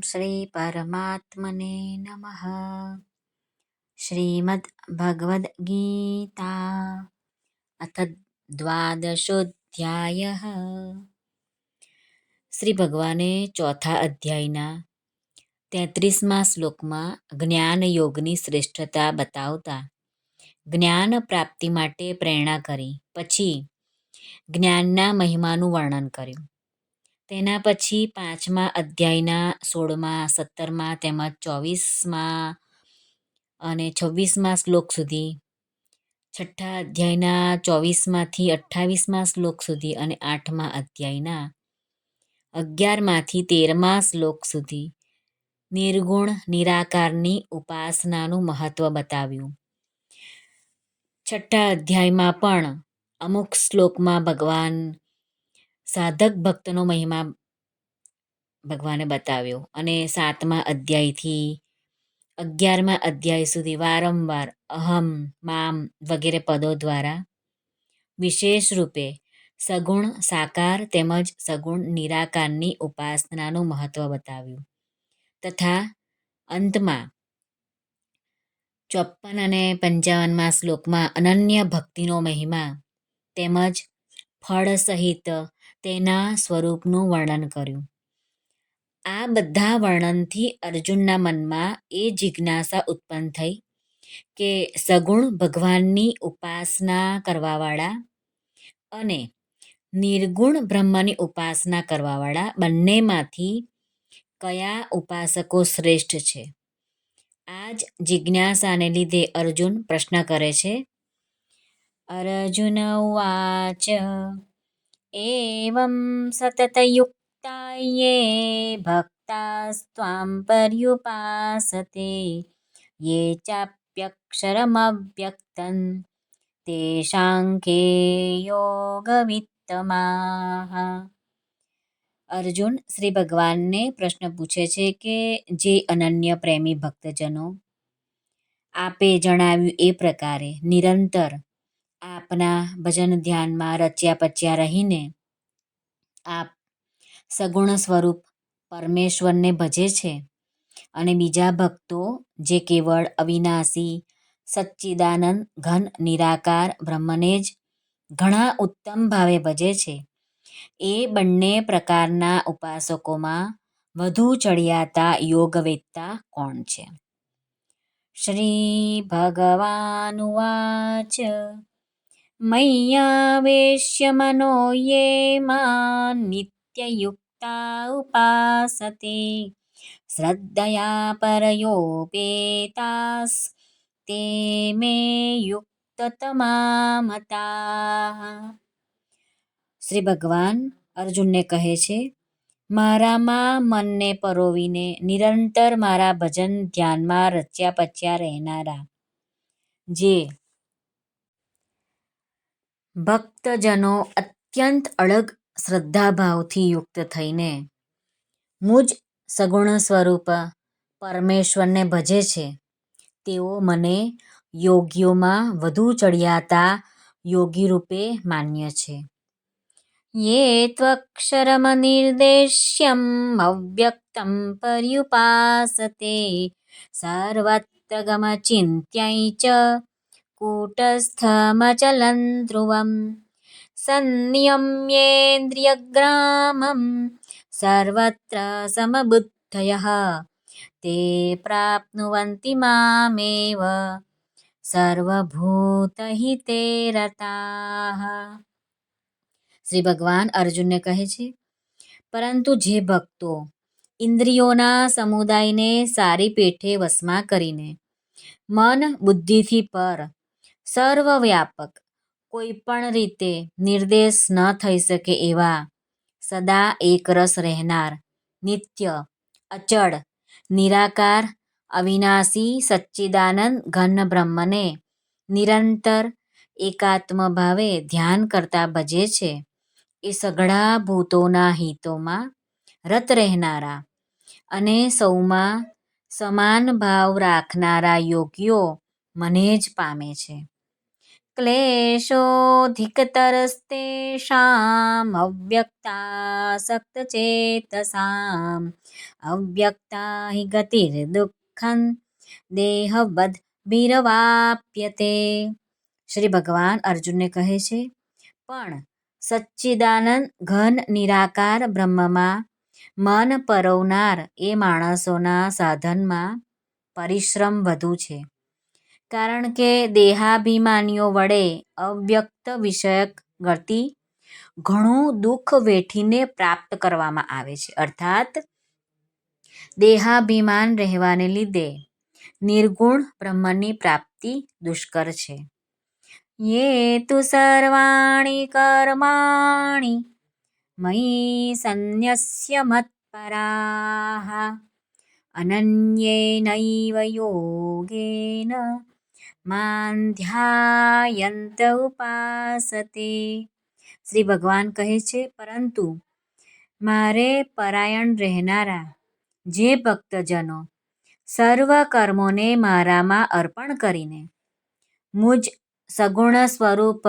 શ્રી પરમાત્મને નમઃ. શ્રીમદ્ ભગવદ્ ગીતા અથ દ્વાદશોધ્યાયઃ. શ્રી ભગવાને ચોથા અધ્યાયના 33મા શ્લોકમાં જ્ઞાન યોગની શ્રેષ્ઠતા બતાવતા જ્ઞાન પ્રાપ્તિ માટે પ્રેરણા કરી. પછી જ્ઞાનના મહિમાનું વર્ણન કર્યું. તેના પછી 5મા અધ્યાયના 16મા, 17મા તેમજ 24મા અને 26મા શ્લોક સુધી, 6ઠ્ઠા અધ્યાયના 24માંથી 28મા શ્લોક સુધી અને 8મા અધ્યાયના 11માંથી 13મા શ્લોક સુધી નિર્ગુણ નિરાકારની ઉપાસનાનું મહત્વ બતાવ્યું. 6ઠ્ઠા અધ્યાયમાં પણ અમુક શ્લોકમાં ભગવાન સાધક ભક્તનો મહિમા ભગવાને બતાવ્યો અને 7મા અધ્યાયથી 11મા અધ્યાય સુધી વારંવાર અહમ, મામ વગેરે પદો દ્વારા વિશેષ રૂપે સગુણ સાકાર તેમજ સગુણ નિરાકારની ઉપાસનાનું મહત્વ બતાવ્યું તથા અંતમાં 54 અને 55મા શ્લોકમાં અનન્ય ભક્તિનો મહિમા તેમજ ફળ સહિત તેના સ્વરૂપનું વર્ણન કર્યું. આ બધા વર્ણનથી અર્જુનના મનમાં એ જિજ્ઞાસા ઉત્પન્ન થઈ કે સગુણ ભગવાનની ઉપાસના કરવાવાળા અને નિર્ગુણ બ્રહ્મની ઉપાસના કરવાવાળા બંનેમાંથી કયા ઉપાસકો શ્રેષ્ઠ છે. આ જ જિજ્ઞાસાને લીધે અર્જુન પ્રશ્ન કરે છે. અર્જુન ઉવાચ એવં સતતયુક્તા યે ભક્તાસ્ત્વાં પર્યુપાસતે યે ચાપ્યક્ષરમવ્યક્તં તેષાં કે યોગવિત્તમાઃ. અર્જુન શ્રી ભગવાનને પ્રશ્ન પૂછે છે કે જે અનન્ય પ્રેમી ભક્તજનો આપે જણાવ્યું એ પ્રકારે નિરંતર આપના ભજન ધ્યાનમાં રચ્યા પચ્યા રહીને આપ સગુણ સ્વરૂપ પરમેશ્વરને ભજે છે અને બીજા ભક્તો જે કેવળ અવિનાશી સચ્ચિદાનંદ ઘન નિરાકાર બ્રહ્મને જ ઘણા ઉત્તમ ભાવે ભજે છે, એ બંને પ્રકારના ઉપાસકોમાં વધુ ચડિયાતા યોગવેત્તા કોણ છે? શ્રી ભગવાનુવાચ મય્યાવેશ્ય મનો યે માં નિત્યયુક્તા ઉપાસતે શ્રદ્ધયા પરયોપેતાસ તે મે યુક્તતમા મતાઃ. શ્રી ભગવાન અર્જુનને કહે છે, મારામાં મનને પરોવીને નિરંતર મારા ભજન ધ્યાનમાં રચ્યા પચ્યા રહેનારા જે ભક્તજનો અત્યંત અડગ શ્રદ્ધાભાવથી યુક્ત થઈને મુજ સગુણ સ્વરૂપ પરમેશ્વરને ભજે છે, તેઓ મને યોગીઓમાં વધુ ચડિયાતા યોગી રૂપે માન્ય છે. યે ત્વક્ષરમનિર્દેશ્યમ અવ્યક્તં પર્યુપાસતે સર્વત્ર ગમચિંત્યં ચ કૂટસ્થમચલં ધ્રુવં સંયમ્યેન્દ્રિયગ્રામં સર્વત્ર સમબુદ્ધયઃ તે પ્રાપ્નુવન્તિ મામેવ સર્વભૂતહિતે રતાઃ. શ્રી ભગવાન અર્જુનને કહે છે, પરંતુ જે ભક્તો ઇન્દ્રિયોના સમુદાયને સારી પેઠે વશમાં કરીને મન બુદ્ધિથી પર સર્વવ્યાપક કોઈ પણ રીતે નિર્દેશ ન થઈ શકે એવા સદા એકરસ રહેનાર નિત્ય અચળ નિરાકાર અવિનાશી સચ્ચિદાનંદ ઘન બ્રહ્મને નિરંતર એકાત્મ ભાવે ધ્યાન કરતા ભજે છે, એ સઘળા ભૂતોના હિતોમાં રત રહેનારા અને સૌમાં સમાન ભાવ રાખનારા યોગીઓ મને જ પામે છે. ક્લેશોऽધિકતરસ્તેષાम् અવ્યક્તાસક્તચેતસાम् અવ્યક્તા હિ ગતિર્દુઃખં દેહવદ્ભિરવાપ્યતે. શ્રી ભગવાન અર્જુનને કહે છે, પણ સચ્ચિદાનંદ ઘન નિરાકાર બ્રહ્મમાં મન પરોવનાર એ માણસોના સાધનમાં પરિશ્રમ વધુ છે. કારણ કે દેહાભિમાનીઓ વડે અવ્યક્ત વિષયક ગતિ ઘણું દુઃખ વેઠીને પ્રાપ્ત કરવામાં આવે છે. અર્થાત દેહાભિમાન રહેવાને લીધે નિર્ગુણ બ્રહ્મની પ્રાપ્તિ દુષ્કર છે. યે તુ સર્વાણિ કર્માણિ મયી સંન્યસ્ય મત્પરાઃ અનન્યેનૈવ યોગેન માં ધ્યાયન્ત ઉપાસતે. શ્રી ભગવાન કહે છે, પરંતુ મારે પરાયણ રહેનારા જે ભક્તજનો સર્વ કર્મોને મારામાં અર્પણ કરીને મુજ સગુણ સ્વરૂપ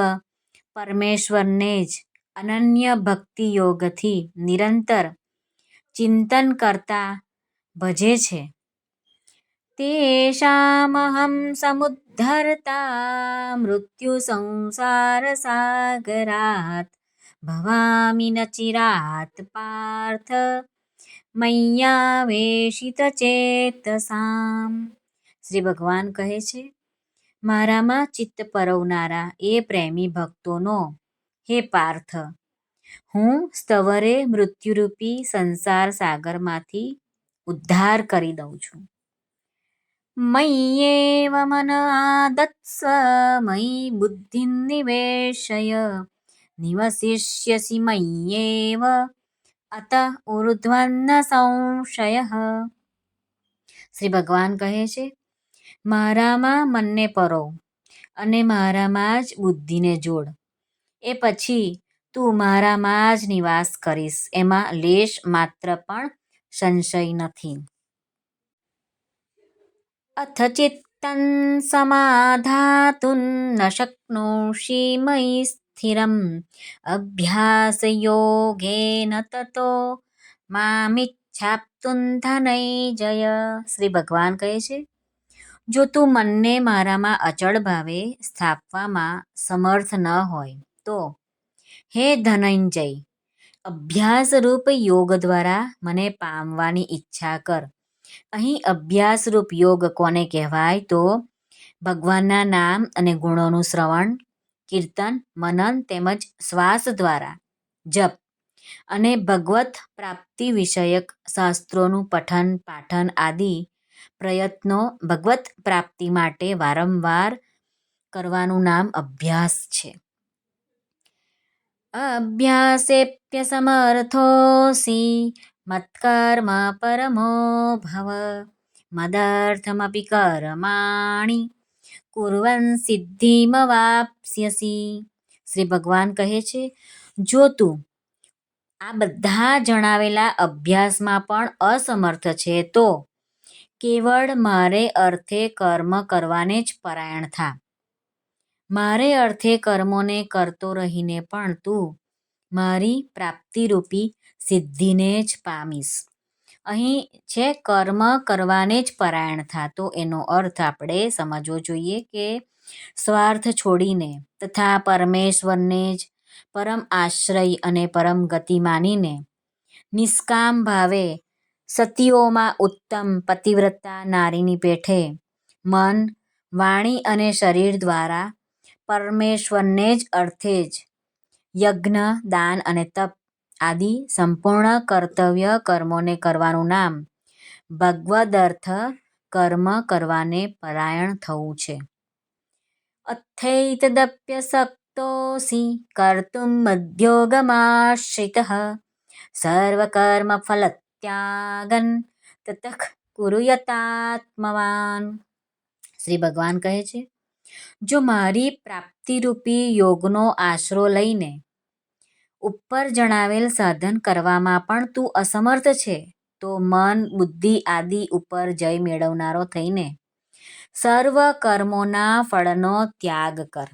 પરમેશ્વરને જ અનન્ય ભક્તિ યોગથી નિરંતર ચિંતન કરતા ભજે છે, તેષામહં સમુદ્ધર્તા મૃત્યુ સંસાર સાગરાત ભવામિ ન ચિરાત પાર્થ મય્યાવેશિતચેતસામ. શ્રી ભગવાન કહે છે, મારામાં ચિત્ત પરવનારા એ પ્રેમી ભક્તોનો હે પાર્થ, હું સ્થવરે મૃત્યુરૂપી સંસાર સાગરમાંથી ઉદ્ધાર કરી દઉં છું. મય્યેવ મન આદત્સ્વ મયિ બુદ્ધિં નિવેશય નિવસિષ્યસિ મય્યેવ અત ઉર્ધ્વં ન સંશયઃ. શ્રી ભગવાન કહે છે, મારામાં મનને પરોવ અને મારામાં જ બુદ્ધિને જોડ, એ પછી તું મારામાં જ નિવાસ કરીશ, એમાં લેશ માત્ર પણ સંશય નથી. અથ ચિત્તં સમાધાતું ન શક્નોષિ મયિ સ્થિરં અભ્યાસયોગેન તતો મામિચ્છાપ્તું ધનંજય. શ્રી ભગવાન કહે છે, જો તું મનને મારામાં અચળ ભાવે સ્થાપવામાં સમર્થ ન હોય તો હે ધનંજય, અભ્યાસરૂપ યોગ દ્વારા મને પામવાની ઈચ્છા કર. અહીં અભ્યાસરૂપ યોગ કોને કહેવાય? તો ભગવાનના નામ અને ગુણોનું શ્રવણ, કીર્તન, મનન તેમજ શ્વાસ દ્વારા જપ અને ભગવત પ્રાપ્તિ વિષયક શાસ્ત્રોનું પઠન પાઠન આદિ પ્રયત્નો ભગવત પ્રાપ્તિ માટે વારંવાર કરવાનું નામ અભ્યાસ છે. અભ્યાસેપ્યસમર્થોऽસि મત્કર્મ પરમો ભવ મદર્થમપી કર્માણિ કુર્વન સિદ્ધિમવાપ્સ્યસિ. શ્રી ભગવાન કહે છે, જો તું આ બધા જણાવેલા અભ્યાસમાં પણ અસમર્થ છે તો કેવળ મારે અર્થે કર્મ કરવાને જ પરાયણ થા. મારે અર્થે કર્મોને કરતો રહીને પણ તું મારી પ્રાપ્તિરૂપી સિદ્ધિને જ પામીશ. અહીં છે કર્મ કરવાને જ પરાયણ થા, તો એનો અર્થ આપણે સમજવો જોઈએ કે સ્વાર્થ છોડીને તથા પરમેશ્વરને જ પરમ આશ્રય અને પરમ ગતિ માનીને નિષ્કામ ભાવે સતીઓમાં ઉત્તમ પતિવ્રતા નારીની પેઠે મન, વાણી અને શરીર દ્વારા પરમેશ્વરને જ અર્થે જ યજ્ઞ, દાન અને તપ આદિ સંપૂર્ણ કર્તવ્ય કર્મોને કરવાનું નામ ભગવદર્થ કર્મ કરવાને પરાયણ થવું છે. અથૈતદપ્યસક્તોऽસि કર્તું મદ્યોગમાશ્રિતઃ સર્વકર્મફલત્યાગં તતઃ કુરુ યતાત્મવાન. શ્રી ભગવાન કહે છે, જો મારી પ્રાપ્તિરૂપી યોગનો આશરો લઈને ઉપર જણાવેલ સાધન કરવામાં પણ તું અસમર્થ છે તો મન, બુદ્ધિ આદિ ઉપર જય મેળવનારો થઈને સર્વ કર્મોના ફળનો ત્યાગ કર.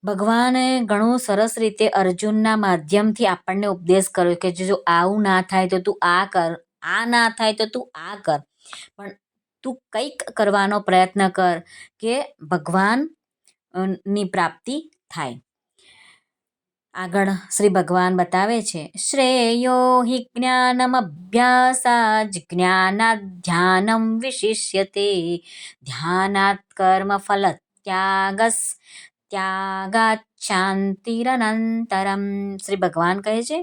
ભગવાને ઘણું સરસ રીતે અર્જુનના માધ્યમથી આપણને ઉપદેશ કર્યો કે જો આવું ના થાય તો તું આ કર, આ ના થાય તો તું આ કર, પણ તું કંઈક કરવાનો પ્રયત્ન કર કે ભગવાન ની પ્રાપ્તિ થાય. આગળ શ્રી ભગવાન બતાવે છે, શ્રેયો હિ જ્ઞાનમભ્યાસાજ જ્ઞાનાદ ધ્યાનમ વિશિષ્યતે ધ્યાનાત કર્મ ફલ ત્યાગાત શાંતિરનંતરમ. શ્રી ભગવાન કહે છે,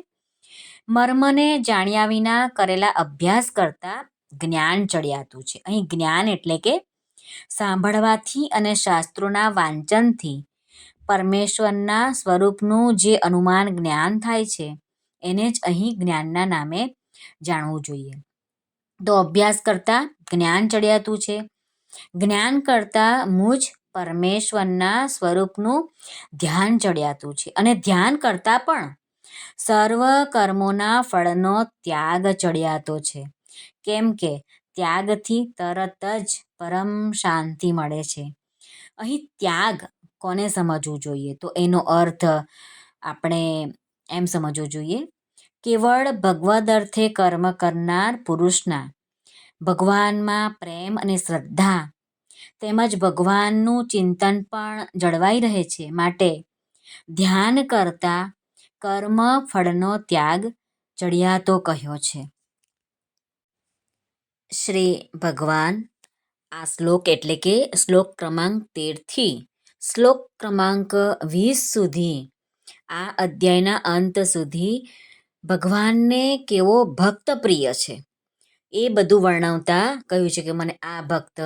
મર્મને જાણ્યા વિના કરેલા અભ્યાસ કરતા જ્ઞાન ચડિયાતું છે. અહીં જ્ઞાન એટલે કે સાંભળવાથી અને શાસ્ત્રોના વાંચનથી પરમેશ્વરના સ્વરૂપનું જે અનુમાન જ્ઞાન થાય છે એને જ અહીં જ્ઞાનના નામે જાણવું જોઈએ. તો અભ્યાસ કરતાં જ્ઞાન ચડિયાતું છે. જ્ઞાન કરતાં મુજ પરમેશ્વરના સ્વરૂપનું ધ્યાન ચડિયાતું છે. અને ધ્યાન કરતાં પણ સર્વ કર્મોના ફળનો ત્યાગ ચડિયાતો છે. કેમ કે ત્યાગથી તરત જ પરમ શાંતિ મળે છે. અહીં ત્યાગ કોને સમજવું જોઈએ? તો એનો અર્થ આપણે એમ સમજવું જોઈએ, કેવળ ભગવદ અર્થે કર્મ કરનાર પુરુષના ભગવાનમાં પ્રેમ અને શ્રદ્ધા તેમજ ભગવાનનું ચિંતન પણ જળવાઈ રહે છે. માટે ધ્યાન કરતા કર્મ ફળનો ત્યાગ ચડિયાતો કહ્યો છે. શ્રી ભગવાન આ શ્લોક એટલે કે શ્લોક ક્રમાંક 13થી શ્લોક ક્રમાંક 20 સુધી આ અધ્યાયના અંત સુધી ભગવાનને કેવો ભક્ત પ્રિય છે એ બધું વર્ણવતા કહ્યું છે કે મને આ ભક્ત,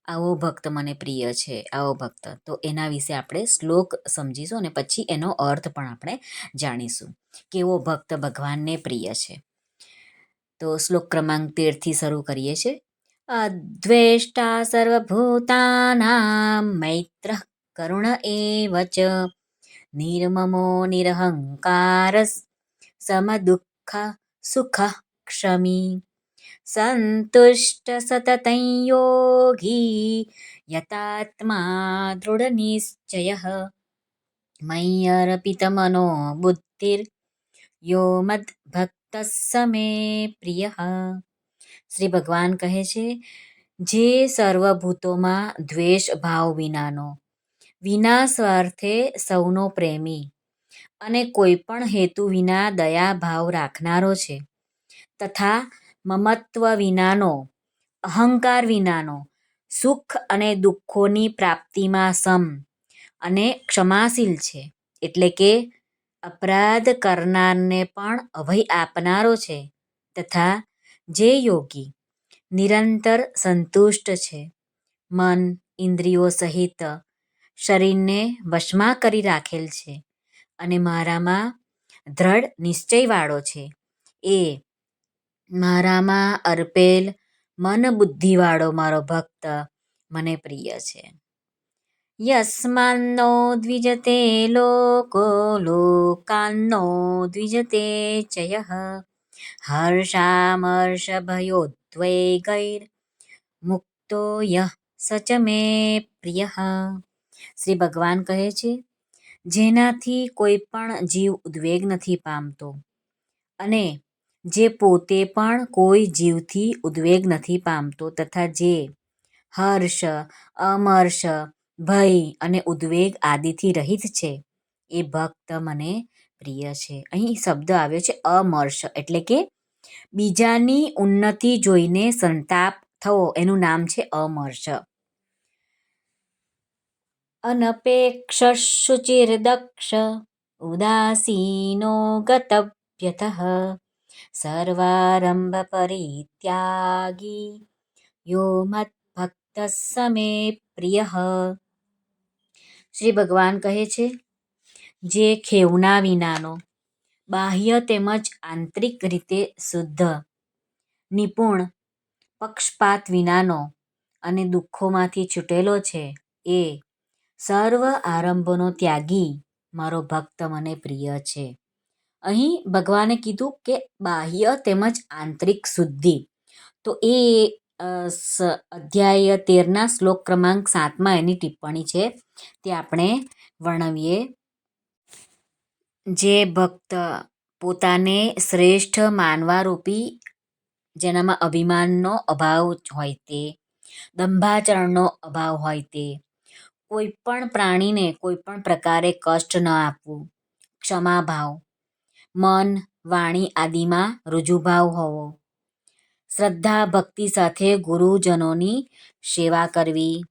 આવો ભક્ત મને પ્રિય છે, આવો ભક્ત. તો એના વિશે આપણે શ્લોક સમજીશું અને પછી એનો અર્થ પણ આપણે જાણીશું, કેવો ભક્ત ભગવાનને પ્રિય છે. તો શ્લોક ક્રમાંક 13થી શરૂ કરીએ છીએ. અદ્વેષ્ટા સર્વભૂતાનાં મૈત્રઃ કરુણ એવ ચ નિર્મમો નિરહંકારઃ સમદુઃખ સુખઃ ક્ષમી સંતુષ્ટ સતतं યોગી યતાત્મા દૃઢનિશ્ચયઃ મય્યર્પિતમનો બુદ્ધિર યો મદ્ભક્તઃ સ મે પ્રિયઃ. શ્રી ભગવાન કહે છે, જે સર્વભૂતોમાં દ્વેષ ભાવ વિનાનો, વિના સ્વાર્થે સૌનો પ્રેમી અને કોઈ પણ હેતુ વિના દયા ભાવ રાખનારો છે, તથા મમત્વ વિનાનો, અહંકાર વિનાનો, સુખ અને દુઃખોની પ્રાપ્તિમાં સમ અને ક્ષમાશીલ છે, એટલે કે અપરાધ કરનારને પણ અભય આપનારો છે, તથા જે યોગી નિરંતર સંતુષ્ટ છે, મન ઇન્દ્રિયો સહિત શરીરને વશમાં કરી રાખેલ છે અને મારામાં દ્રઢ નિશ્ચયવાળો છે, એ મારામાં અર્પેલ મન બુદ્ધિવાળો મારો ભક્ત મને પ્રિય છે. યસ્માન્નો દ્વિજતે લોકો લોકાન્નો દ્વિજતે ચ યઃ હર્ષામર્ષભયોદ્વેગૈર મુક્તો યઃ સ ચ મે પ્રિયઃ. શ્રી ભગવાન કહે છે, જેનાથી કોઈ પણ જીવ ઉદ્વેગ નથી પામતો અને જે પોતે પણ કોઈ જીવથી ઉદ્વેગ નથી પામતો તથા જે હર્ષ, અમર્ષ, ભય અને ઉદ્વેગ આદિથી રહિત છે, એ ભક્ત મને પ્રિય છે. અહીં શબ્દ આવ્યો છે અમર્ષ, એટલે કે બીજાની ઉન્નતિ જોઈને સંતાપ થવો, એનું નામ છે અમર્ષ. અનપેક્ષ શુચિર્દક્ષ ઉદાસીનો ગતવ્યથઃ સર્વારંભ પરિત્યાગી યો મદ્ભક્તઃ સ મે પ્રિયઃ. શ્રી ભગવાન કહે છે, જે ખેવના વિનાનો, બાહ્ય તેમજ આંતરિક રીતે શુદ્ધ, નિપુણ, પક્ષપાત વિનાનો અને દુઃખોમાંથી છૂટેલો છે, એ સર્વ આરંભોનો ત્યાગી મારો ભક્ત મને પ્રિય છે. અહીં ભગવાને કીધું કે બાહ્ય તેમજ આંતરિક શુદ્ધિ, તો એ અધ્યાય 13ના શ્લોક ક્રમાંક 7માં એની ટિપ્પણી છે, તે આપણે વર્ણવીએ. જે ભક્ત પોતાને શ્રેષ્ઠ માનવારૂપી, જેનામાં અભિમાનનો અભાવ હોય તે, દંભાચરણનો અભાવ હોય તે, કોઈ પણ પ્રાણીને કોઈ પણ પ્રકારે કષ્ટ ન આપવું, ક્ષમાભાવ, મન વાણી આદિમાં રુજુભાવ હોવો, શ્રદ્ધા ભક્તિ સાથે ગુરુજનોની સેવા કરવી,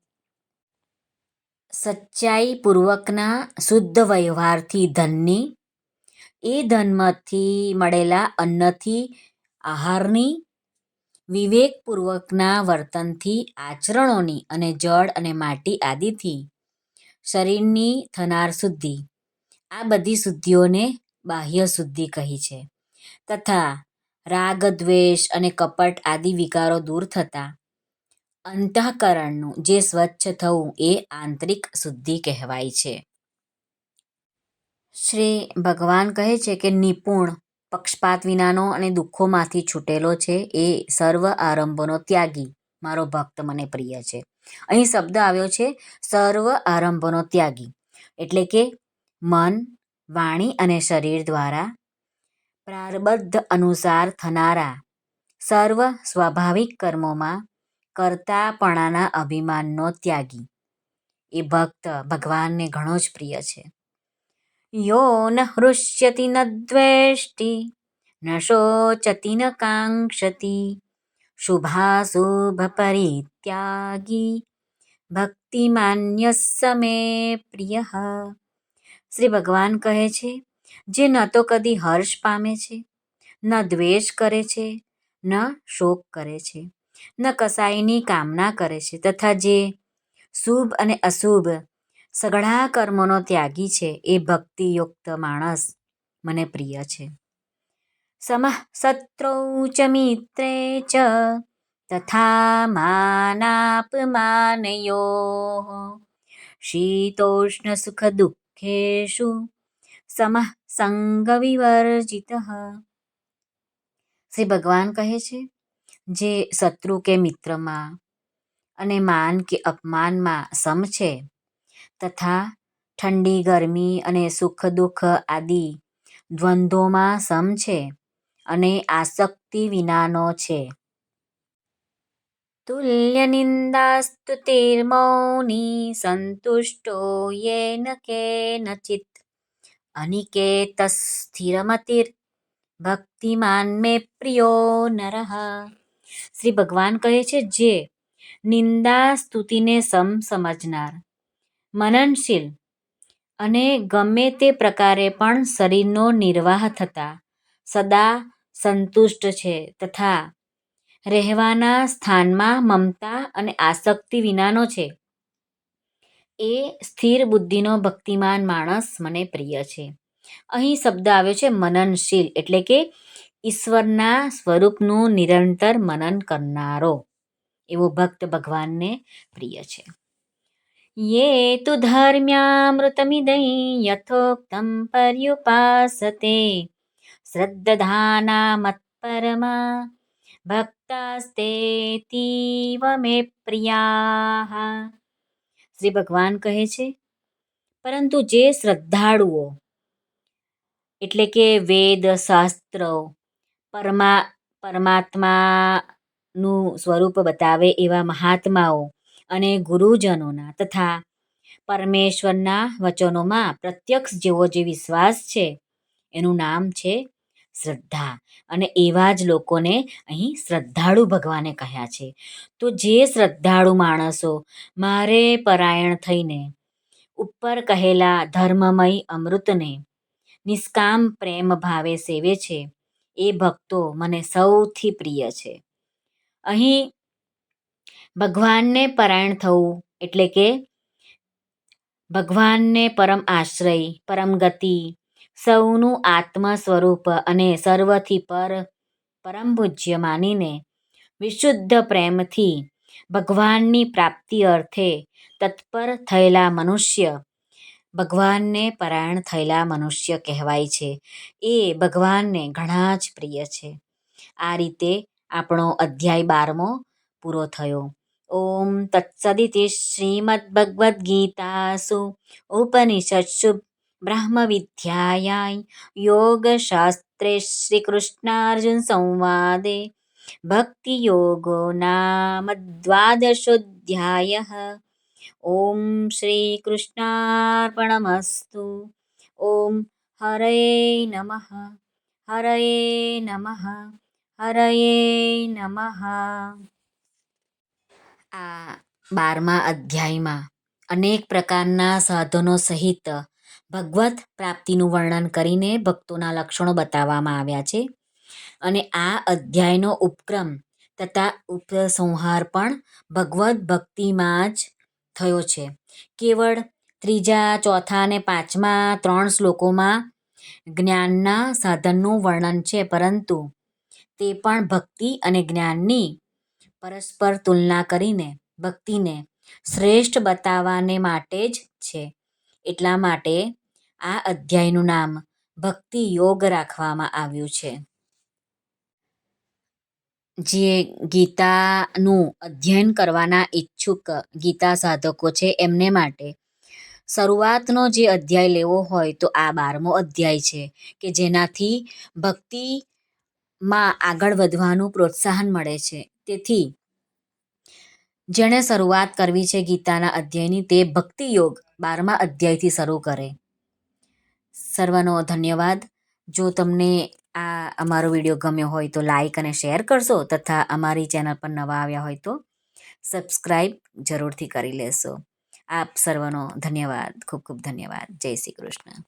સચ્ચાઈપૂર્વકના શુદ્ધ વ્યવહારથી ધનની, એ ધનમાંથી મળેલા અન્નથી આહારની, વિવેકપૂર્વકના વર્તનથી આચરણોની અને જળ અને માટી આદિથી શરીરની થનાર શુદ્ધિ, આ બધી શુદ્ધિઓને બાહ્ય શુદ્ધિ કહી છે. તથા રાગ દ્વેષ અને કપટ આદિ વિકારો દૂર થતાં અંતઃકરણનું જે સ્વચ્છ થવું એ આંતરિક શુદ્ધિ કહેવાય છે. શ્રી ભગવાન કહે છે કે નિપુણ, પક્ષપાત વિનાનો અને દુઃખોમાંથી છૂટેલો છે એ સર્વ આરંભોનો ત્યાગી મારો ભક્ત મને પ્રિય છે. અહીં શબ્દ આવ્યો છે સર્વ આરંભોનો ત્યાગી, એટલે કે મન, વાણી અને શરીર દ્વારા પ્રારબ્ધ અનુસાર થનારા સર્વ સ્વાભાવિક કર્મોમાં કર્તાપણાના અભિમાનનો ત્યાગી એ ભક્ત ભગવાનને ઘણો જ પ્રિય છે. યો ન હૃષ્યતિ ન દ્વેષ્ટિ ન શોચતિ ન કાંક્ષતિ શુભાશુભ પરિત્યાગી ભક્તિમાન્ય મે પ્રિય. શ્રી ભગવાન કહે છે જે ન તો કદી હર્ષ પામે છે, ન દ્વેષ કરે છે, ન શોક કરે છે, ન કસાયની કામના કરે છે, તથા જે શુભ અને અશુભ સઘળા કર્મોનો ત્યાગી છે એ ભક્તિયુક્ત માણસ મને પ્રિય છે. સમઃ શત્રૌ ચ મિત્રે ચ તથા માનાપમાનયોઃ શીતોષ્ણ સુખ દુઃખેષુ સમઃ સંગ વિવર્જિતઃ. શ્રી ભગવાન કહે છે જે શત્રુ કે મિત્રમાં અને માન કે અપમાનમાં સમ છે, તથા ઠંડી ગરમી અને સુખ દુઃખ આદિ દ્વંદ્વોમાં સમ છે અને આસક્તિ વિનાનો છે. તુલ્ય નિંદાસ્તુતિર્મૌની સંતુષ્ટો યેન કેનચિત અનિકેતઃ સ્થિરમતિર ભક્તિમાન મે પ્રિયો નરઃ. શ્રી ભગવાન કહે છે જે નિંદા સ્તુતિને સમ સમજનાર, મનનશીલ અને ગમે તે પ્રકારે પણ શરીરનો નિર્વાહ થતાં સદા સંતુષ્ટ છે, તથા રહેવાના સ્થાનમાં મમતા અને આસક્તિ વિનાનો છે, એ સ્થિર બુદ્ધિનો ભક્તિમાન માણસ મને પ્રિય છે. અહીં શબ્દ આવ્યો છે મનનશીલ, એટલે કે ઈશ્વરના સ્વરૂપનું નિરંતર મનન કરનારો એવો ભક્ત ભગવાનને પ્રિય છે. યે તુ ધર્મ્યામૃતમિદં યથોક્તં પર્યુપાસતે શ્રદ્ધધાના મત્પરમા ભક્તાસ્તેતીવ મે પ્રિયાઃ. શ્રી ભગવાન કહે છે પરંતુ જે શ્રદ્ધાળુઓ, એટલે કે વેદ શાસ્ત્રો પરમાત્માનું સ્વરૂપ બતાવે એવા મહાત્માઓ અને ગુરુજનોના તથા પરમેશ્વરના વચનોમાં પ્રત્યક્ષ જેવો જે વિશ્વાસ છે એનું નામ છે શ્રદ્ધા, અને એવા જ લોકોને અહીં શ્રદ્ધાળુ ભગવાને કહ્યા છે. તો જે શ્રદ્ધાળુ માણસો મારે પરાયણ થઈને ઉપર કહેલા ધર્મમય અમૃતને નિષ્કામ પ્રેમ ભાવે સેવે છે એ ભક્તો મને સૌથી પ્રિય છે. અહીં ભગવાનને પરાયણ થવું એટલે કે ભગવાનને પરમ આશ્રય, પરમ ગતિ, સૌનું આત્મ સ્વરૂપ અને સર્વથી પરમ પૂજ્ય માનીને વિશુદ્ધ પ્રેમથી ભગવાનની પ્રાપ્તિ અર્થે તત્પર થયેલા મનુષ્ય ભગવાનને પરાયણ થયેલા મનુષ્ય કહેવાય છે. એ ભગવાનને ઘણા જ પ્રિય છે. આ રીતે આપણો અધ્યાય 12મો પૂરો થયો. ઓમ તત્સદિતિ શ્રીમદ્ભગવદ્ગીતાસુ ઉપનિષત્સુ ब्रह्मविद्यायां योगशास्त्रे श्रीकृष्णार्जुनसंवादे भक्तियोगो नाम द्वादशोऽध्यायः। ॐ श्रीकृष्णार्पणमस्तु। ॐ हरये नमः, हरये नमः, હરયે નમઃ. આ 12મા અધ્યાયમાં અનેક પ્રકારના સાધનો સહિત ભગવત પ્રાપ્તિનું વર્ણન કરીને ભક્તોના લક્ષણો બતાવવામાં આવ્યા છે. અને આ અધ્યાયનો ઉપક્રમ તથા ઉપસંહાર પણ ભગવદ્ ભક્તિમાં જ થયો છે. કેવળ ત્રીજા, ચોથા અને પાંચમા 3 શ્લોકોમાં જ્ઞાનના સાધનનું વર્ણન છે, પરંતુ તે પણ ભક્તિ અને જ્ઞાનની પરસ્પર તુલના કરીને ભક્તિને શ્રેષ્ઠ બતાવવાને માટે જ છે. એટલા માટે આ અધ્યાયનું નામ ભક્તિ યોગ રાખવામાં આવ્યું છે. જે ગીતાનું અધ્યયન કરવાના ઈચ્છુક ગીતા સાધકો છે એમને માટે શરૂઆતનો જે અધ્યાય લેવો હોય તો આ 12મો અધ્યાય છે, કે જેનાથી ભક્તિમાં આગળ વધવાનું પ્રોત્સાહન મળે છે. તેથી જેણે શરૂઆત કરવી છે ગીતાના અધ્યાયની તે ભક્તિ યોગ 12મા અધ્યાયથી શરૂ કરે. સર્વનો ધન્યવાદ. જો તમને આ અમારો વિડીયો ગમ્યો હોય તો લાઈક અને શેર કરશો, તથા અમારી ચેનલ પર નવા આવ્યા હોય તો સબસ્ક્રાઈબ જરૂરથી કરી લેશો. આપ સર્વનો ધન્યવાદ. ખૂબ ખૂબ ધન્યવાદ. જય શ્રી કૃષ્ણ.